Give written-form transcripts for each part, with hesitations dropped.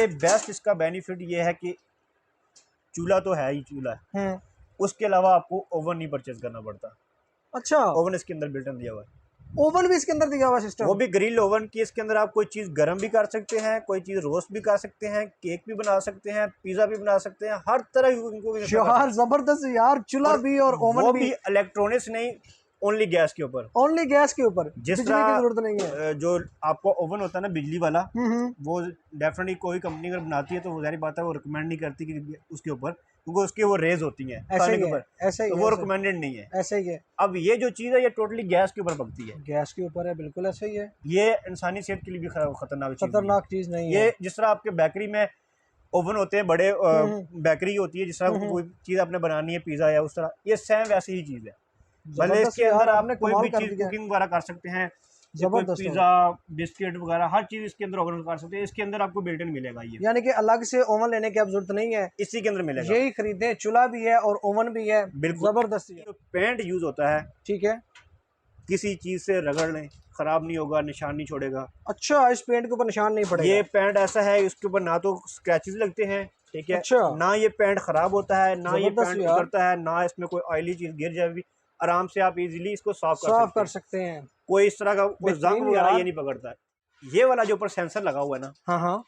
सबसे बेस्ट इसका बेनिफिट ये है कि चूल्हा तो है ही चूल्हा है, उसके अलावा आपको ओवन नहीं परचेज करना पड़ता। अच्छा, ओवन इसके अंदर बिल्टन दिया हुआ है। ओवन भी इसके अंदर दिया हुआ सिस्टम? वो भी ग्रिल ओवन की, इसके अंदर आप कोई चीज़ गर्म भी कर सकते हैं, कोई चीज़ रोस्ट भी कर सकते हैं, केक भी बना सकते हैं, पिज़्ज़ा भी बना सकते हैं, हर तरह की। यार जबरदस्त यार, चूल्हा भी और ओवन भी। इलेक्ट्रॉनिक्स नहीं, ओनली गैस के ऊपर। ओनली गैस के ऊपर, जिस बिजली की जरूरत नहीं है। जो आपको ओवन होता है ना बिजली वाला, वो डेफिनेटली कोई कंपनी अगर बनाती है तो वो जारी बात है वो रिकमेंड नहीं करती कि उसके ऊपर, क्योंकि उसके वो रेज होती हैं खाने के ऊपर, तो वो रिकमेंडेड नहीं है। ऐसे ही है। अब ये जो चीज़ है ये टोटली गैस के ऊपर पकती है, गैस के ऊपर है, बिल्कुल ऐसे ही है। ये इंसानी सेहत के लिए भी खतरनाक चीज नहीं है। ये जिस तरह आपके बेकरी में ओवन होते हैं बड़े, बेकरी होती है, जिस तरह कोई चीज़ आपने बनानी है पिज़्ज़ा या उस तरह, ये सेम वैसी ही चीज़ है। भले इसके अंदर आपने कोई भी चीज़ कुकिंग वगैरह कर सकते हैं, पिज़्ज़ा बिस्किट वगैरह हर चीज़ इसके अंदर ओवन कर सकते हैं। इसके अंदर आपको बिल्ट इन मिलेगा, ये यानी कि अलग से ओवन लेने की अब जरूरत नहीं है, इसी के अंदर मिलेगा। यही खरीदे, चूल्हा भी है और ओवन भी है, बिल्कुल जबरदस्त। पेंट यूज होता है, ठीक है, किसी चीज़ से रगड़ लें खराब नहीं होगा, निशान नहीं छोड़ेगा। अच्छा, इस पेंट के ऊपर निशान नहीं पड़ेगा। ये पेंट ऐसा है इसके ऊपर ना तो स्क्रैचेस लगते हैं, ठीक है, अच्छा, ना ये पेंट खराब होता है, ना ये पेंट उतरता है, ना इसमें कोई ऑयली चीज गिर जाएगी, आराम से आप इजीली इसको साफ कर सकते हैं। कोई इस तरह का कोई जंग वगैरह ये नहीं पकड़ता है। ये वाला जो ऊपर सेंसर लगा हुआ है ना, हाँ,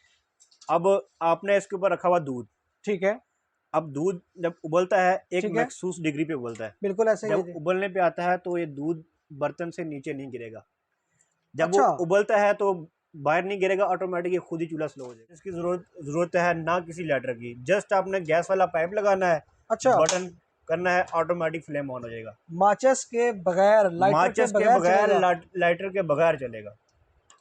अब आपने इसके ऊपर रखा हुआ दूध, ठीक है, अब दूध जब उबलता है एक मखसूस डिग्री पे उबलता है, बिल्कुल ऐसे जब उबलने पे आता है तो ये दूध बर्तन से नीचे नहीं गिरेगा। जब वो उबलता है तो बाहर नहीं गिरेगा, ऑटोमेटिक खुद ही चूल्हा स्लो हो जाएगा। इसकी जरूरत है ना किसी लाइटर की, जस्ट आपने गैस वाला पाइप लगाना है, अच्छा बटन करना है, ऑटोमेटिक फ्लेम ऑन हो जाएगा। माचिस के बगैर, लाइटर के बगैर चलेगा,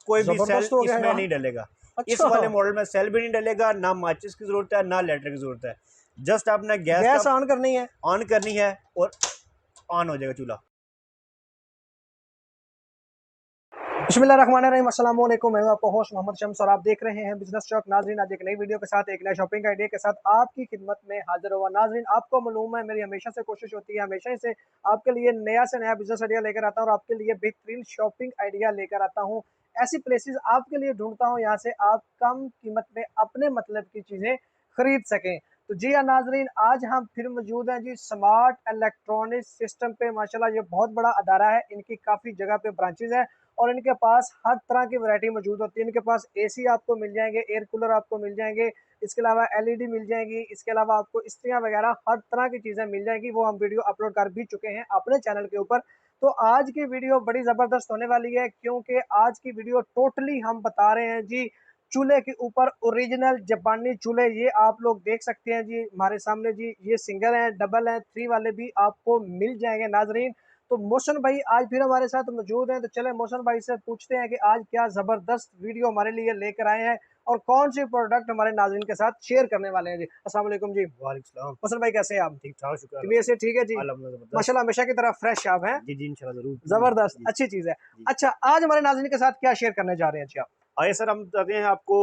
कोई भी सेल इसमें नहीं डलेगा। इस वाले मॉडल में सेल भी नहीं डलेगा, ना माचिस की जरूरत है ना लाइटर की जरूरत है, जस्ट आपने गैस ऑन करनी है और ऑन हो जाएगा चूल्हा। बिस्मिल्लाहिर्रहमानिर्रहीम, अस्सलाम वालेकुम, मैं आपका होस्ट मोहम्मद शम्स और आप देख रहे हैं बिजनेस चौक। नाजरीन, आज एक नई वीडियो के साथ एक नया शॉपिंग आइडिया के साथ आपकी खिदमत में हाजिर हुआ। नाजरीन, आपको मालूम है मेरी हमेशा से कोशिश होती है, हमेशा से आपके लिए नया से नया बिजनेस आइडिया लेकर आता हूँ और आपके लिए बेहतरीन शॉपिंग आइडिया लेकर आता हूँ। ऐसी प्लेसेस आपके लिए ढूंढता हूँ यहाँ से आप कम कीमत में अपने मतलब की चीज़ें खरीद सकें। तो जी हाँ नाजरीन, आज हम फिर मौजूद हैं जी स्मार्ट इलेक्ट्रॉनिक सिस्टम पे। माशाल्लाह ये बहुत बड़ा अदारा है, इनकी काफ़ी जगह पे ब्रांचेज है और इनके पास हर तरह की वैरायटी मौजूद होती है। इनके पास एसी आपको मिल जाएंगे, एयर कूलर आपको मिल जाएंगे, इसके अलावा एलईडी मिल जाएगी, इसके अलावा आपको इस्त्रियाँ वगैरह हर तरह की चीज़ें मिल जाएंगी। वो हम वीडियो अपलोड कर भी चुके हैं अपने चैनल के ऊपर। तो आज की वीडियो बड़ी ज़बरदस्त होने वाली है, क्योंकि आज की वीडियो टोटली हम बता रहे हैं जी चूल्हे के ऊपर ओरिजिनल जापानी चूल्हे। ये आप लोग देख सकते हैं जी हमारे सामने जी, ये सिंगल हैं, डबल हैं, 3 वाले भी आपको मिल जाएंगे नाजरीन। तो मोशन भाई आज फिर हमारे साथ मौजूद हैं, तो चले मोशन भाई से पूछते हैं कि आज क्या जबरदस्त वीडियो हमारे लिए लेकर आए हैं और कौन से प्रोडक्ट हमारे नाज़रीन के साथ शेयर करने वाले हैं जी। अस्सलाम वालेकुम जी। वालेकुम। मोशन भाई कैसे हैं आप? ठीक ठाक, शुक्र तबीयत से ठीक है जी? माशाल्लाह हमेशा की तरह फ्रेश आप हैं जी। इंशाल्लाह जरूर, जबरदस्त, अच्छी चीज है। अच्छा, आज हमारे नाज़रीन के साथ क्या शेयर करने जा रहे हैं जी आप? आइए सर, हम बताते हैं आपको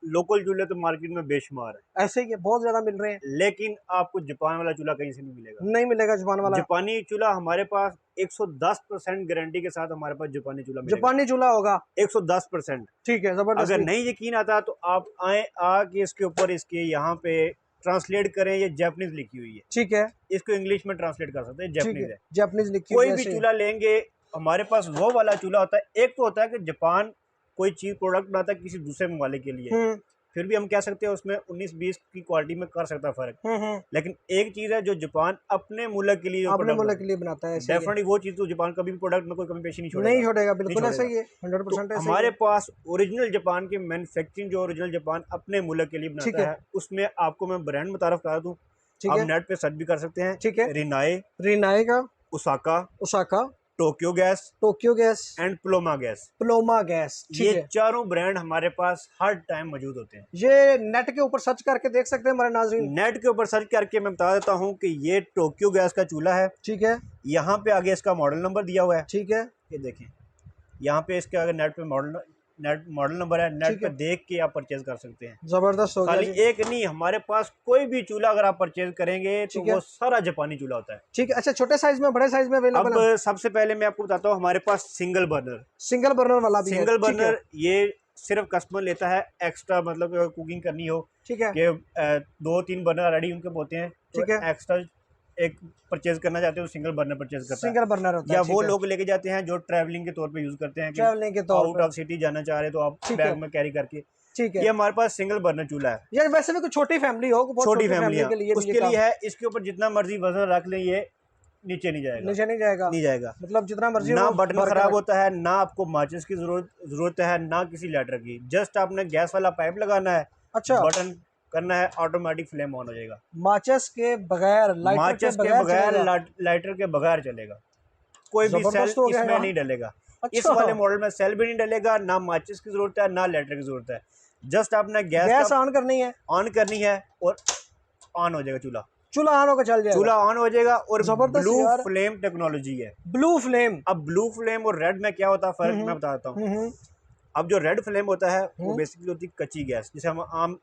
लोकल चूल्हे तो मार्केट में बेशुमार है, ऐसे ही बहुत ज्यादा मिल रहे हैं, लेकिन आपको जापान वाला चूल्हा कहीं से नहीं मिलेगा। नहीं मिलेगा जापान वाला। जापानी चूल्हा हमारे पास 110% गारंटी के साथ हमारे पास जापानी चूल्हा मिलेगा। जापानी चूल्हा होगा 110%। ठीक है, जबरदस्त। अगर नहीं यकीन आता तो आप आए, आके इसके ऊपर इसके यहाँ पे ट्रांसलेट करें, ये जापानीज लिखी हुई है, ठीक है, इसको इंग्लिश में ट्रांसलेट कर सकते हैं, जापानीज है, जापानीज लिखी हुई है। कोई भी चूल्हा लेंगे हमारे पास वो वाला चूल्हा होता है। एक तो होता है कि जापान कोई चीज प्रोडक्ट बनाता है किसी दूसरे ममालिक के लिए, फिर भी हम कह सकते हैं उसमें 19-20 की क्वालिटी में कर सकता है फर्क, लेकिन एक चीज है जो जापान अपने मुल्क के लिए बनाता है, डेफिनेटली वो चीज तो जापान कभी भी प्रोडक्ट में कोई कमी पेशी नहीं छोड़ेगा, बिल्कुल ऐसा ही है, 100% ऐसा ही है। हमारे पास ओरिजिनल जापान की मैन्युफैक्चरिंग जो ओरिजिनल जापान अपने मुल्क के लिए बनाता है, उसमें आपको मैं ब्रांड मुतारफ करा दूं, आप नेट पे सर्च भी कर सकते हैं, ठीक है, रिनाए का, Osaka, Tokyo gas and प्लोमा gas, ये चारों ब्रांड हमारे पास हर टाइम मौजूद होते हैं। ये नेट के ऊपर सर्च करके देख सकते हैं हमारे नाज़रीन। नेट के ऊपर सर्च करके मैं बता देता हूँ कि ये टोक्यो गैस का चूल्हा है, ठीक है, यहाँ पे आगे इसका मॉडल नंबर दिया हुआ है, ठीक है, ये देखें यहाँ पे इसके आगे नेट पे मॉडल नंबर है, नेट पे देख के आप परचेज कर सकते हैं। जबरदस्त हो गया। खाली एक नहीं, हमारे पास कोई भी चूल्हा अगर आप परचेज करेंगे तो वो सारा जापानी चूल्हा होता है, ठीक है। अच्छा, छोटे साइज में, बड़े साइज में अवेलेबल है? अब सबसे पहले मैं आपको बताता हूँ, हमारे पास सिंगल बर्नर वाला भी है, सिंगल बर्नर, ये सिर्फ कस्टमर लेता है एक्स्ट्रा, मतलब कुकिंग करनी हो ठीक है, कि 2-3 बर्नर ऑलरेडी उनके होते हैं, तो ठीक है, एक्स्ट्रा एक परचेज करना चाहते हो तो सिंगल बर्नर परचेज करता है। सिंगल बर्नर होता या है, वो ठीक है, लोग लेके जाते हैं जो ट्रैवलिंग के तौर पे यूज़ करते हैं कि ट्रैवलिंग के तौर आउट पर, ऑफ सिटी जाना चाह रहे हैं तो आप ठीक है, बैग में कैरी करके। ठीक ये है। हमारे पास सिंगल बर्नर चूल्हा है, यार वैसे भी कोई छोटी फैमिली हो, बहुत छोटी छोटी फैमिली फैमिलियाँ के लिए भी ये उसके लिए काम है। इसके ऊपर जितना मर्जी वजन रख लें ये नीचे नहीं जाएगा, नीचे नहीं जाएगा, नहीं जाएगा। मतलब जितना मर्जी ना वो बटन भर के खराब रख। होता है, ना आपको माचिस की जरूरत है, ना किसी लाइटर की। जस्ट आपने गैस वाला पाइप लगाना है, अच्छा, बटन करना है, ऑटोमेटिक फ्लेम ऑन हो जाएगा। माचिस के बगैर, लाइटर के माचिस के बगैर बगैर, चलेगा। लाइटर के बगैर चलेगा। कोई भी सेल जबरदस्त हो गया इसमें यार। नहीं डलेगा। इस अच्छा, वाले मॉडल में सेल भी नहीं डलेगा, ना माचिस की जरूरत है, ना लाइटर की जरूरत है। जस्ट आपने गैस गैस का ऑन करनी है, ऑन करनी है और ऑन हो जाएगा चूल्हा। चूल्हा ऑन होकर चल जाएगा। चूल्हा ऑन हो जाएगा और जबरदस्त ब्लू यार, फ्लेम टेक्नोलॉजी है। Blue flame. अब ब्लू फ्लेम और रेड में क्या होता है फर्क मैं बताता हूँ। हम्म, अब जो रेड फ्लेम होता है वो हम्म, बेसिकली होती है कच्ची गैस, जिसे हम आम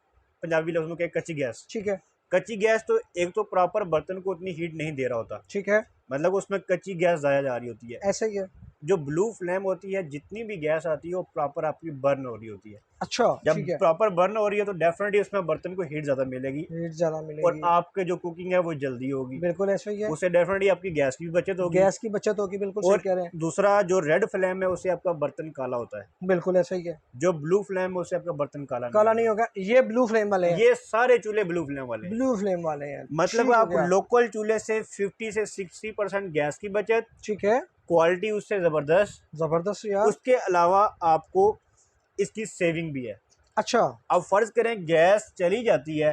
पंजाबी लफ्ज़ में कहते हैं कच्ची गैस। ठीक है, कच्ची गैस तो एक तो प्रॉपर बर्तन को उतनी हीट नहीं दे रहा होता, ठीक है, मतलब उसमें कच्ची गैस ज़ाया जा रही होती है। ऐसे ही है। जो ब्लू फ्लेम होती है, जितनी भी गैस आती है वो प्रॉपर आपकी बर्न हो रही होती है। अच्छा, जब ठीक है, प्रॉपर बर्न हो रही है तो डेफिनेटली उसमें बर्तन को हीट ज़्यादा मिलेगी हीट ज्यादा और मिलेगी, आपके जो कुकिंग है वो जल्दी होगी। बिल्कुल ऐसे ही है। उससे डेफिनेटली आपकी गैस की भी बचत होगी। गैस की बचत होगी, बिल्कुल सही और कह रहे हैं, दूसरा जो रेड फ्लेम है उससे आपका बर्तन काला होता है, बिल्कुल ऐसे ही है। जो ब्लू फ्लेम है उससे आपका बर्तन काला काला नहीं नहीं होगा। होगा, ये ब्लू फ्लेम वाले हैं, ये सारे चूल्हे ब्लू फ्लेम वाले हैं। ब्लू फ्लेम वाले हैं, मतलब ठीक हो आप गया, लोकल चूल्हे से 50 से 60% गैस की बचत, ठीक है, क्वालिटी उससे ज़बरदस्त, जबरदस्त यार। उसके अलावा आपको इसकी सेविंग भी है। अच्छा, अब फ़र्ज़ करें गैस चली जाती है,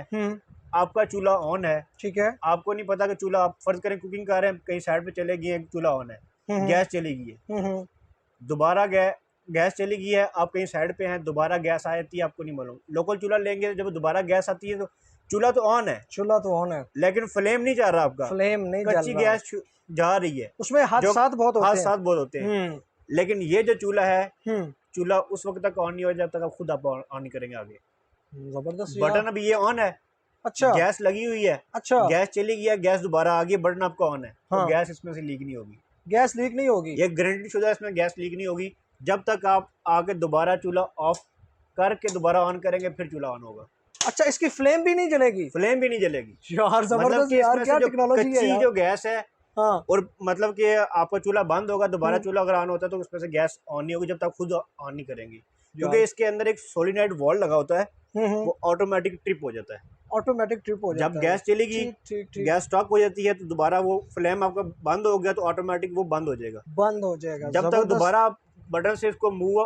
आपका चूल्हा ऑन है, ठीक है, आपको नहीं पता कि चूल्हा, आप फ़र्ज़ करें कुकिंग कर रहे हैं, कहीं साइड पे चले गए हैं, चूल्हा ऑन है, गैस चली गई है, दोबारा गैस चली गई है, आप कहीं साइड पे हैं, दोबारा गैस आ जाती है, आपको नहीं मालूम। लोकल चूल्हा लेंगे जब दोबारा गैस आती है तो चूल्हा तो ऑन है, चूल्हा तो ऑन है, लेकिन फ्लेम नहीं जा रहा आपका, फ्लेम नहीं जल कच्ची रहा, गैस जा रही है। उसमें जो हादसात बहुत होते हादसात बहुत होते हैं। हैं। लेकिन ये जो चूल्हा है, हम्म, चूल्हा उस वक्त तक ऑन नहीं हो जब तक आप खुद आप ऑन नहीं करेंगे आगे। जबरदस्त यार। बटन अभी ये ऑन है, अच्छा, गैस लगी हुई है, अच्छा, गैस चली गई है, गैस दोबारा आ गई, बटन आपका ऑन है, तो हाँ, गैस इसमें से लीक नहीं होगी। गैस लीक नहीं होगी, ये गारंटी शुदा इसमें गैस लीक नहीं होगी। जब तक आप आके दोबारा चूल्हा ऑफ करके दोबारा ऑन करेंगे फिर चूल्हा ऑन होगा, अच्छा, इसकी फ्लेम भी नहीं जलेगी फ्लेम भी नहीं जलेगी। यार, मतलब जबरदस्त कि यार, इसमें क्या से जो टेक्नोलॉजी है कच्ची यार। जो गैस है, हाँ, और मतलब कि आपका चूल्हा बंद होगा, दोबारा हम्म, चूल्हा अगर ऑन होता है तो उसमें से गैस ऑन नहीं होगी जब तक खुद ऑन नहीं करेंगी, क्योंकि यार, इसके अंदर एक सोलिनॉइड वॉल्व लगा होता है, वो ऑटोमेटिक ट्रिप हो जाता है। ऑटोमेटिक ट्रिप हो जब जाता है। गैस चलेगी, ठीक ठीक ठीक, गैस स्टॉप हो जाती है तो दोबारा वो फ्लेम आपका बंद हो गया तो ऑटोमेटिक वो बंद हो जाएगा। बंद हो जाएगा, जब तक जबरदस्त। दोबारा आप बटन से इसको मूव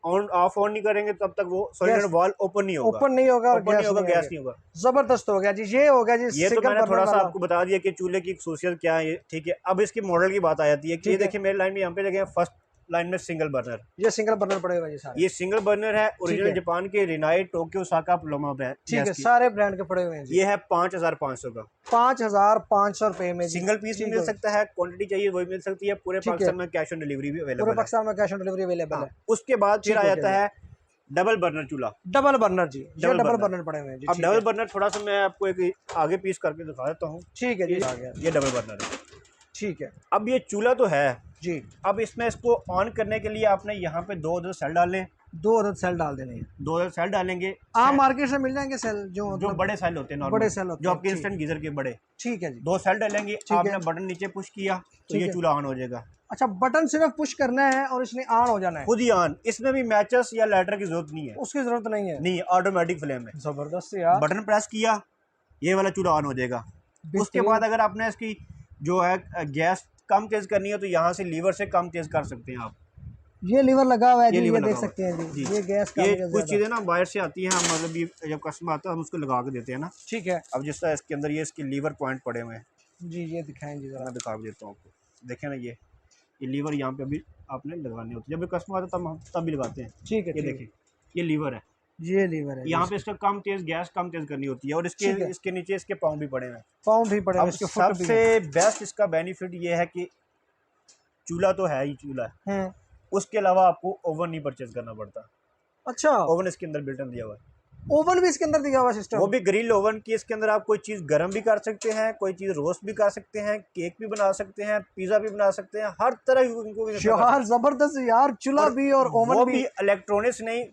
ऑन ऑफ ऑन नहीं करेंगे तब तक वो सोलिनॉइड गैस वॉल्व ओपन नहीं होगा, ओपन नहीं होगा और ओपन नहीं गैस होगा, नहीं गैस आएगी। नहीं होगा। जबरदस्त हो गया जी, ये हो गया जी ये तो सिंगल मैंने बर्नर थोड़ा सा वाला। आपको बता दिया कि चूल्हे की खूसियत क्या है, ठीक है। अब इसकी मॉडल की बात आ जाती है कि ये ठीक है। देखिए मेरे लाइन में यहाँ पे लगे हैं फर्स्ट लाइन में सिंगल बर्नर। ये सिंगल बर्नर पड़े हुए जी सारे, ये सिंगल बर्नर है, ठीक ओरिजिनल है, जापान के रिनाई टोक्यो ओसाका प्लोमा पे ठीक है, गैस की। सारे ब्रांड के पड़े हुए हैं जी। ये है 5500 का, 5500 रुपए में जी, सिंगल पीस भी ठीक मिल है, सकता है, क्वांटिटी चाहिए वही मिल सकती है। पूरे ठीक है, पाकिस्तान में कैश ऑन डिलीवरी भी पूरे अवेलेबल है। पाकिस्तान में कैश ऑन डिलीवरी अवेलेबल हाँ, है। उसके बाद फिर ठीक आ हो जाता गया है डबल बर्नर चूल्हा। डबल बर्नर जी, ये डबल डबल बर्नर। बर्नर पड़े हुए हैं जी, अब ठीक डबल है, बर्नर थोड़ा सा मैं आपको एक आगे पीस करके दिखा देता हूँ। ठीक है जी, आ गया, ये डबल बर्नर है। ठीक है अब ये चूल्हा तो है जी। अब इसमें इसको ऑन करने के लिए आपने यहाँ पे 2 अदद सेल डालने, 2 अदद सेल डाल देने हैं। 2 अदद सेल डालेंगे। आम मार्केट से मिल जाएंगे सेल, जो जो बड़े सेल होते हैं नॉर्मल, बड़े सेल होते जो हैं, आपके ठीक। इंस्टेंट गीजर के बड़े, ठीक है जी, 2 सेल डालेंगे। ठीक आपने है, बटन नीचे पुश किया तो ठीक ये है। चूल्हा ऑन हो जाएगा। अच्छा, बटन सिर्फ पुश करना है और इसने ऑन हो जाना है, खुद ही ऑन। इसमें भी मैचेस या लाइटर की जरूरत नहीं है, उसकी जरूरत नहीं है। नहीं, ऑटोमेटिक फ्लेम है। जबरदस्त यार, बटन प्रेस किया, ये वाला चूल्हा ऑन हो जाएगा। उसके बाद अगर आपने इसकी जो है गैस कम तेज करनी है तो यहाँ से लीवर से कम तेज कर सकते हैं आप। ये लीवर लगा हुआ है जी, लीवर ये लगा देख हुआ है। सकते हैं जी, जी। ये गैस का ये कुछ चीज़ें ना बाहर से आती हैं, हम मतलब भी जब कस्टमर आता है हम उसको लगा के देते हैं ना। ठीक है अब जिस तरह इसके अंदर ये इसके लीवर पॉइंट पड़े हुए हैं, जी, ये दिखाएं जी जरा। मैं दिखा भी देता हूँ आपको। देखें ना, ये लीवर यहाँ पे अभी आपने लगाने होते हैं। जब भी कस्टमर आता है तब हम तब भी लगाते हैं। ठीक है, ये ठीक देखें, ये लीवर है, ये लीवर है, यहाँ पे इसका कम तेज गैस कम तेज करनी होती है। और इसके ठीक है। इसके नीचे इसके पाँव भी पड़े हुए हैं। पाँव भी पड़े हुए, अब इसके फुट भी सबसे हैं। बेस्ट इसका बेनिफिट ये है कि चूल्हा तो है ही चूल्हा है, हम्म, उसके अलावा आपको ओवन नहीं परचेज करना पड़ता। अच्छा, ओवन इसके अंदर बिल्टन दिया हुआ है। ओवन भी इसके अंदर दिया हुआ सिस्टम? वो भी ग्रिल ओवन की, इसके अंदर आप कोई चीज़ गर्म भी कर सकते हैं, कोई चीज़ रोस्ट भी कर सकते हैं, केक भी बना सकते हैं, पिज़्ज़ा भी बना सकते हैं, हर तरह की इनको यार जबरदस्त यार, चूल्हा भी और ओवन वो भी इलेक्ट्रॉनिक्स नहीं,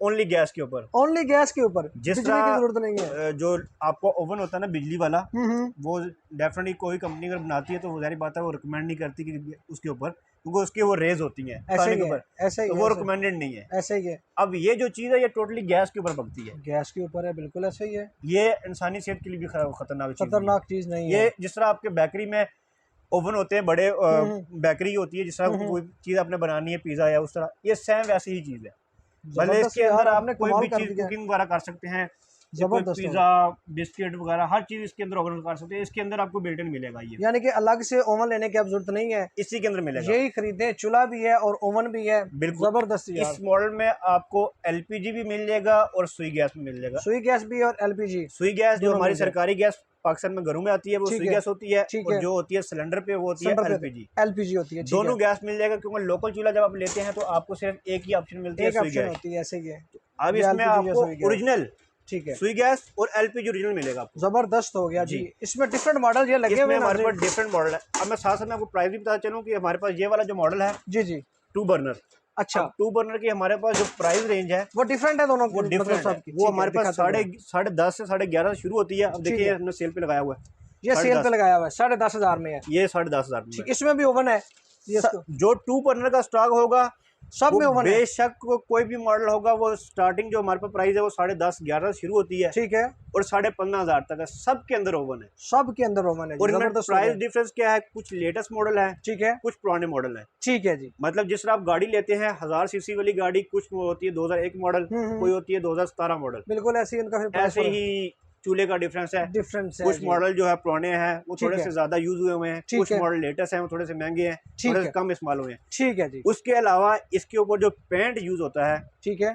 ओनली गैस के ऊपर। ओनली गैस के ऊपर, जिस बिजली की तरह जरूरत नहीं है। जो आपको ओवन होता है ना बिजली वाला, हम्म। वो डेफिनेटली कोई कंपनी अगर बनाती है तो वो जाहिर बात है वो रिकमेंड नहीं करती कि उसके ऊपर, क्योंकि उसके वो रेज होती हैं ऐसे खाने ही के है, ऊपर, ऐसे ही तो है, वो ऐसे- रिकमेंडेड नहीं है। ऐसे ही है। अब ये जो चीज़ है ये टोटली गैस के ऊपर पकती है, गैस के ऊपर है, बिल्कुल ऐसे ही है। ये इंसानी सेहत के लिए भी खतरनाक चीज़ नहीं है। खतरनाक चीज नहीं है। ये जिस तरह आपके बेकरी में ओवन होते हैं बड़े, बेकरी होती है, जिस तरह कोई चीज़ आपने बनानी है पिज़्ज़ा या उस तरह, ये सेम वैसी ही चीज़ है। भले जबरदस्त इसके अंदर यार, आप आपने कोई कमाल भी कर चीज़ दिया। कुकिंग वगैरह कर सकते हैं, जबरदस्त पिज़्ज़ा, बिस्किट वगैरह हर चीज़ इसके अंदर ऑर्गेनाइज कर सकते हैं। इसके अंदर आपको बिल्ट इन मिलेगा, ये यानी कि अलग से ओवन लेने की अब जरूरत नहीं है, इसी के अंदर मिलेगा। यही खरीदे। चूल्हा भी है और ओवन भी है, बिल्कुल जबरदस्त यार। इस मॉडल में आपको एलपीजी भी मिल जाएगा और सुई गैस भी मिल जाएगा। सुई गैस भी और एलपीजी। सुई गैस जो दोनों हमारी मिल जाए। सरकारी गैस पाकिस्तान में घरों में आती है वो ठीक सुई है, गैस होती है, ठीक और है। जो होती है सिलेंडर पे वो होती है एलपीजी। एलपीजी होती है, ठीक दोनों है। गैस मिल जाएगा, क्योंकि लोकल चूल्हा जब आप लेते हैं तो आपको सिर्फ एक ही ऑप्शन मिलती है, एक सुई ऑप्शन गैस। होती है, ऐसे ही है। अब ये इसमें LPG या आपको सुई गैस। ओरिजिनल ठीक है, सुई गैस और एलपीजी ओरिजिनल मिलेगा आपको। जबरदस्त हो गया जी। जी। इसमें डिफरेंट मॉडल ये लगे हुए इसमें हैं हमारे नाज़रीन। पास डिफरेंट मॉडल है। अब मैं साथ साथ में आपको प्राइस भी बता चलूँ कि हमारे पास ये वाला जो मॉडल है जी जी। 2 बर्नर। अच्छा, अब 2 बर्नर की हमारे पास जो प्राइस रेंज है वो डिफरेंट है दोनों की, वो मतलब डिफरेंट है। सबकी। वो ठीक हमारे पास दिखाते हैं। 10.5 से 11.5 शुरू होती है। अब ठीक देखिए है। हमने सेल पे लगाया हुआ है, ये सेल पे 10.5, लगाया हुआ है, 10,500 में है। ये 10.5 में। ठीक, इसमें भी ओवन है ये इसको? जो 2 बर्नर का स्टॉक होगा सब में वो ओवन है? बेशक कोई भी मॉडल होगा, वो स्टार्टिंग जो हमारे पास प्राइस है वो 10.5 11 शुरू होती है ठीक है, और 15,500 तक है। सब के अंदर ओवन है। सब के अंदर ओवन है जी, और इनमें जबरदस्त प्राइस ओवन है। डिफरेंस क्या है, कुछ लेटेस्ट मॉडल है, ठीक है, कुछ पुराने मॉडल है। ठीक है जी। मतलब जिस तरह आप गाड़ी लेते हैं 1000 सीसी वाली गाड़ी, कुछ होती है 2001 मॉडल, कोई होती है 2017 मॉडल, बिल्कुल ऐसे ही इनका फिर प्राइस ऐसे ही चूल्हे का डिफरेंस है। डिफरेंस है कुछ जी। मॉडल जो है पुराने हैं वो ठीक थोड़े है। से ज्यादा यूज हुए हुए हैं, ठीक कुछ है। मॉडल लेटेस्ट हैं वो थोड़े से महंगे हैं, ठीक थोड़े से है। कम इस्तेमाल हुए हैं। ठीक है जी। उसके अलावा इसके ऊपर जो पेंट यूज होता है, ठीक है।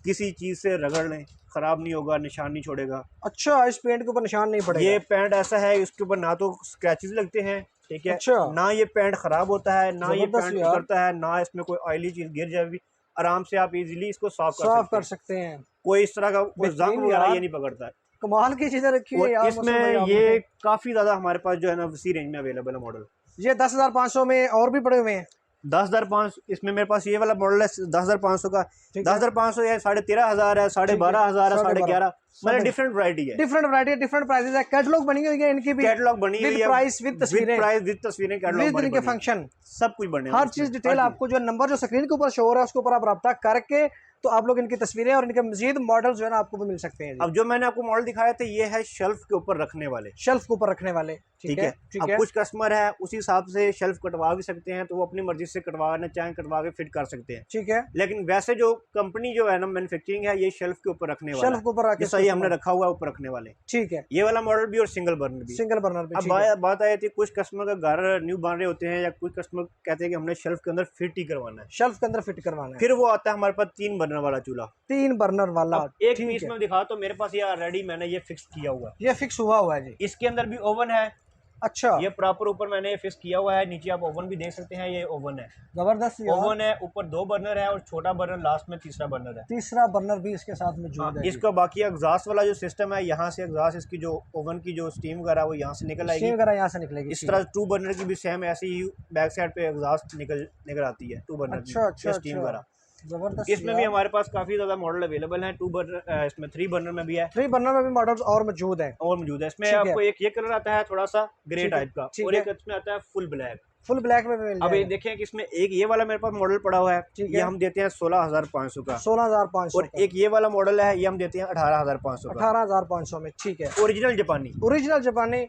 किसी चीज से रगड़ लें खराब नहीं होगा, निशान नहीं छोड़ेगा। अच्छा, इस पेंट के ऊपर निशान नहीं पड़ेगा? ये पेंट ऐसा है इसके ऊपर ना तो स्क्रैचेस लगते हैं, ठीक है, अच्छा। ना ये पेंट खराब होता है, ना ये जबरदस्त पेंट यार। उतरता है, ना इसमें कोई ऑयली चीज गिर जाए भी आराम से आप इजीली इसको साफ साफ कर कर सकते सकते हैं। हैं। कोई इस तरह का कोई बेहतरीन जंग वगैरह यार। ये नहीं पकड़ता है। कमाल की चीजें रखी है और यार इसमें मसूम भाई आपने। ये काफी ज्यादा हमारे पास जो है ना उसी रेंज में अवेलेबल है मॉडल। ये 10,500 में और भी पड़े हुए हैं? 10,500 इसमें मेरे पास ये वाला मॉडल है 10,500 का। ठीक है। 10,500 है, 13,500 है, 12,500 है, 11,500, मतलब डिफरेंट वैरायटी है, डिफरेंट वैरायटी, डिफरेंट प्राइसेस है। कैटलॉग बनी हुई है इनकी भी, कैटलॉग बनी हुई विद है, प्राइस, विद तस्वीरें, विद तस्वीरें, कैटलॉग विद बनी इनके हुई है। फंक्शन, सब कुछ बने हर चीज डिटेल आपको जो नंबर जो स्क्रीन के ऊपर शो हो रहा है उसके ऊपर आप रब्ता करके तो आप लोग इनकी तस्वीरें और इनके मजीद मॉडल जो है ना आपको भी मिल सकते हैं जी। अब जो मैंने आपको मॉडल दिखाया था ये है शेल्फ के ऊपर रखने वाले, शेल्फ के ऊपर रखने वाले। ठीक है। ठीक अब है। कुछ कस्टमर है उसी हिसाब से शेल्फ कटवा भी सकते हैं, तो वो अपनी मर्जी से कटवाना चाहें कटवा के फिट कर सकते हैं, ठीक है। लेकिन वैसे जो कंपनी जो है ना मैन्युफैक्चरिंग है ये शेल्फ के ऊपर रखने वाला शेल्फ के ऊपर रखे, जैसा ये हमने रखा हुआ है ऊपर रखने वाले, ठीक है। ये वाला मॉडल भी और सिंगल बर्नर भी। सिंगल बर्नर पे, अब ठीक है। बात आई थी कुछ कस्टमर का घर न्यू बन रहे होते हैं या कुछ कस्टमर कहते हैं कि हमने शेल्फ के अंदर फिट ही करवाना है, शेल्फ के अंदर फिट करवाना है, फिर वो आता है हमारे पास 3 बर्नर वाला चूल्हा। 3 बर्नर वाला। अब एक ठीक पीस है। में दिखा तो मेरे पास ये ऑलरेडी मैंने ये फिक्स किया हुआ है, ये फिक्स हुआ हुआ है जी। इसके अंदर भी ओवन है। अच्छा, ये प्रॉपर ऊपर मैंने ये फिक्स किया हुआ है, नीचे आप ओवन भी देख सकते हैं, ये ओवन है, जबरदस्त यार। ओवन है, ऊपर 2 बर्नर है और छोटा बर्नर लास्ट में तीसरा बर्नर है। तीसरा बर्नर भी इसके साथ मौजूद है। इसका बाकी एग्जॉस्ट वाला जो सिस्टम है, यहाँ से एग्जॉस्ट इसकी जो ओवन की जो स्टीम वगैरह वो यहाँ से निकल आएगी, स्टीम वगैरह यहाँ से निकलेगी। इस तरह 2 बर्नर की भी सेम ऐसे ही बैक साइड पे एग्जॉस्ट निकल आती है 2 बर्नर अच्छा अच्छा, स्टीम वगैरह। जबरदस्त। इसमें भी हमारे पास काफी ज्यादा मॉडल अवेलेबल हैं। 2 बर्नर, इसमें 3 बर्नर में भी है, 3 बर्नर में भी मॉडल्स और मौजूद हैं। और मौजूद है। इसमें ठीक है। आपको एक ये कलर आता है थोड़ा सा ग्रे ठीक है, टाइप का, ठीक और है। एक इसमें आता है फुल ब्लैक। फुल ब्लैक में भी मिल अब ये जाएगा। देखें कि इसमें एक ये वाला मेरे पास मॉडल पड़ा हुआ है, ठीक ये है। हम देते हैं 16,500 का, 16,500 और एक ये वाला मॉडल है ये हम देते हैं 18,500 का, 18,500 में। ठीक है। ओरिजिनल जापानी, ओरिजिनल जापानी,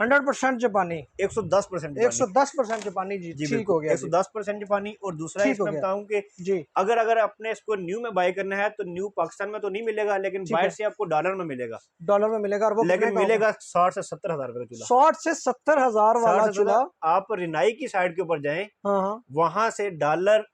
100% जापानी, 110% 110% जापानी जी। ठीक हो गया जी। 110% जापानी। और दूसरा ठीक इसमें हो गया। बताऊं कि जी, अगर अपने इसको न्यू में बाय करना है तो न्यू पाकिस्तान में तो नहीं मिलेगा, लेकिन ठीक बाहर है। से आपको डॉलर में मिलेगा, डॉलर में मिलेगा। और वो लेकिन कितने का मिलेगा 60 से 70 हज़ार का चूल्हा। 60 से 70,000 वाला 60 से चूल्हा। 70,000। आप रिनाई की साइड के ऊपर जाएं, हाँ हाँ वहां से डॉलर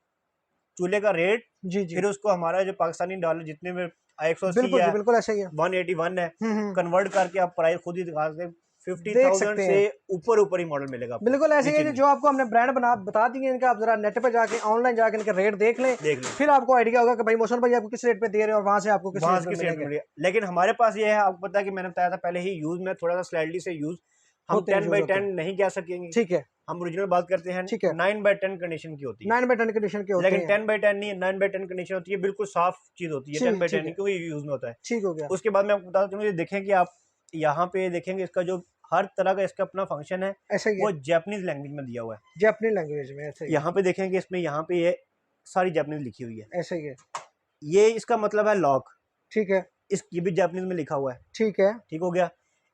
चूल्हे का रेट, जी जी, फिर उसको हमारा जो पाकिस्तानी डॉलर जितने में 180 बिल्कुल जी, है, बिल्कुल ऐसे ही है। 181 है, कन्वर्ट करके आप प्राइस खुद ही दिखा सकते हैं। देख 50,000 सकते से हैं। ऊपर ही मॉडल मिलेगा आपको। बिल्कुल ऐसे ही है नीचे जी, जो आपको हमने ब्रांड बता दिए इनका, आप जरा नेट पे जाके ऑनलाइन जाके इनके रेट देख लें, फिर आपको आइडिया होगा कि भाई मौसम भाई आपको किस रेट पे दे रहे हैं और वहां से आपको किस रेट पे मिलेंगे। लेकिन हमारे पास ये है, आपको पता है कि मैंने बताया था पहले ही, यूज में थोड़ा सा स्लाइडली से यूज हम होते हैं, 10/10 नहीं कह सकेंगे। ठीक है, हम ओरिजिनल बात करते हैं, ठीक है। 9/10 कंडीशन की होती है, 9/10 कंडीशन के होते लेकिन हैं। 10/10 नहीं है, 9/10 कंडीशन होती है, बिल्कुल साफ चीज होती है। 10/10 नहीं, क्योंकि यूज में होता है। ठीक हो गया। उसके बाद मैं आपको बता दूं, ये देखें कि आप यहाँ पे देखेंगे, इसका जो हर तरह का इसका अपना फंक्शन है, ऐसा ही वो है, जापानीज लैंग्वेज में दिया हुआ है। जापानी लैंग्वेज में ऐसे ही है। यहाँ पे देखेंगे, इसमें यहाँ पे ये सारी जापानीज लिखी हुई है। ऐसे ही है, ये इसका मतलब है लॉक, ठीक है, ये भी जापानीज में लिखा हुआ है। ठीक है, ठीक हो गया।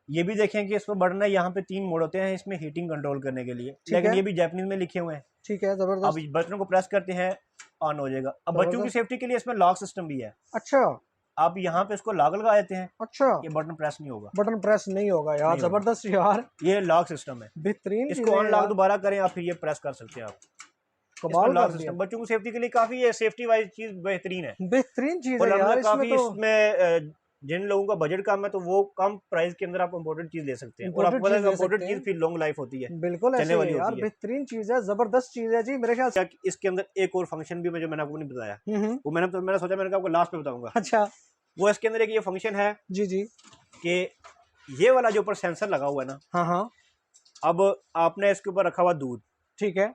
ये भी देखें कि इसमें बटन है, यहाँ पे 3 मोड होते हैं इसमें हीटिंग कंट्रोल करने के लिए, लेकिन ये भी जापानीज में लिखे हुए हैं। ठीक है, अब जबरदस्त। इस बटन को प्रेस करते हैं, ऑन हो जाएगा। अब बच्चों की सेफ्टी के लिए इसमें लॉक सिस्टम भी है। अच्छा, आप यहाँ पे इसको लॉक लगा देते हैं, अच्छा, ये बटन प्रेस नहीं होगा, बटन प्रेस नहीं होगा यार, नहीं होगा। जबरदस्त यार, ये लॉक सिस्टम है, बेहतरीन इसको ऑन लॉक दोबारा करें आप, फिर ये प्रेस कर सकते हैं आप। कमाल लॉक कर दिया। सिस्टम बच्चों की सेफ्टी के लिए काफी, ये सेफ्टी वाइज चीज बेहतरीन है। बेहतरीन चीज और है यार, हमने इसमें काफी तो इसमें जिन लोगों का बजट कम है, तो वो कम प्राइस के अंदर आप इम्पोर्टेड चीज ले सकते हैं। और आपको पता है इम्पोर्टेड चीज फिर लॉन्ग लाइफ होती है, बिल्कुल चलने ऐसे वाली है यार, होती है। बेहतरीन चीज है, जबरदस्त चीज है जी, मेरे ख्याल से। इसके अंदर एक और फंक्शन भी जो मैंने आपको नहीं बताया, वो मैंने सोचा मैंने आपको लास्ट में बताऊंगा। अच्छा, वो इसके अंदर एक ये फंक्शन है जी जी, कि ये वाला जो ऊपर सेंसर लगा हुआ है ना, हाँ हाँ, अब आपने इसके ऊपर रखा हुआ दूध। ठीक है,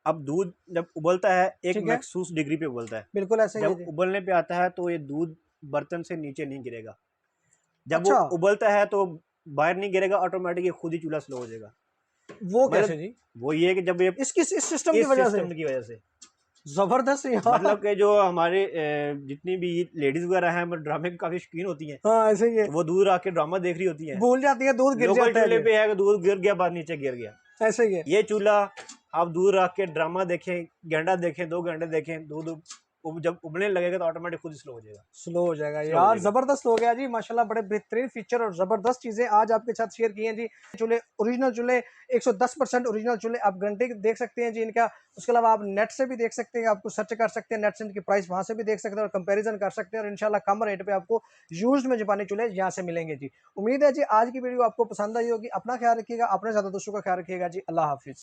अब दूध जब उबलता है, एक ठीक है, मखसूस डिग्री पे उबलता है। बिल्कुल ऐसे ही है जब जी। उबलने पे आता है तो ये दूध बर्तन से नीचे नहीं गिरेगा। जब अच्छा, वो उबलता है तो बाहर नहीं गिरेगा, ऑटोमेटिक खुद ही चूल्हा स्लो हो जाएगा। वो कैसे जी? वो ये कि जब ये इस सिस्टम की वजह से जबरदस्त यार, मतलब कि जो हमारे जितनी भी लेडीज वगैरह हैं, ड्रामे की काफी शौकीन होती हैं। हाँ ऐसे ही है, तो वो दूर आके ड्रामा देख रही होती हैं, भूल जाती है दूध गिर लोकल जाता चूल्हे है, पे है कि दूध गिर गया, बाद नीचे गिर गया। ऐसे ही है। ये चूल्हा आप दूर रख के ड्रामा देखें, घंटा देखें, 2 घंटे देखें, दूध जब उबलने लगेगा तो ऑटोमेटिक खुद स्लो हो जाएगा, स्लो हो जाएगा यार, जबरदस्त हो गया जी माशाल्लाह, बड़े बेहतरीन फीचर और जबरदस्त चीजें आज आपके साथ शेयर की हैं जी। चूल्हे ओरिजिनल चूल्हे 110% ओरिजिनल चूल्हे आप गारंटी देख सकते हैं जी इनका। उसके अलावा आप नेट से भी देख सकते हैं, आपको सर्च कर सकते हैं नेट से, इनकी प्राइस वहां से भी देख सकते हैं और कंपैरिजन कर सकते हैं, और इंशाल्लाह कम रेट पे आपको यूज्ड में जापानी चूल्हे यहाँ से मिलेंगे जी। उम्मीद है जी आज की वीडियो आपको पसंद आई होगी। अपना ख्याल रखिएगा, अपने ज्यादा दोस्तों का ख्याल रखिएगा जी। अल्लाह हाफिज।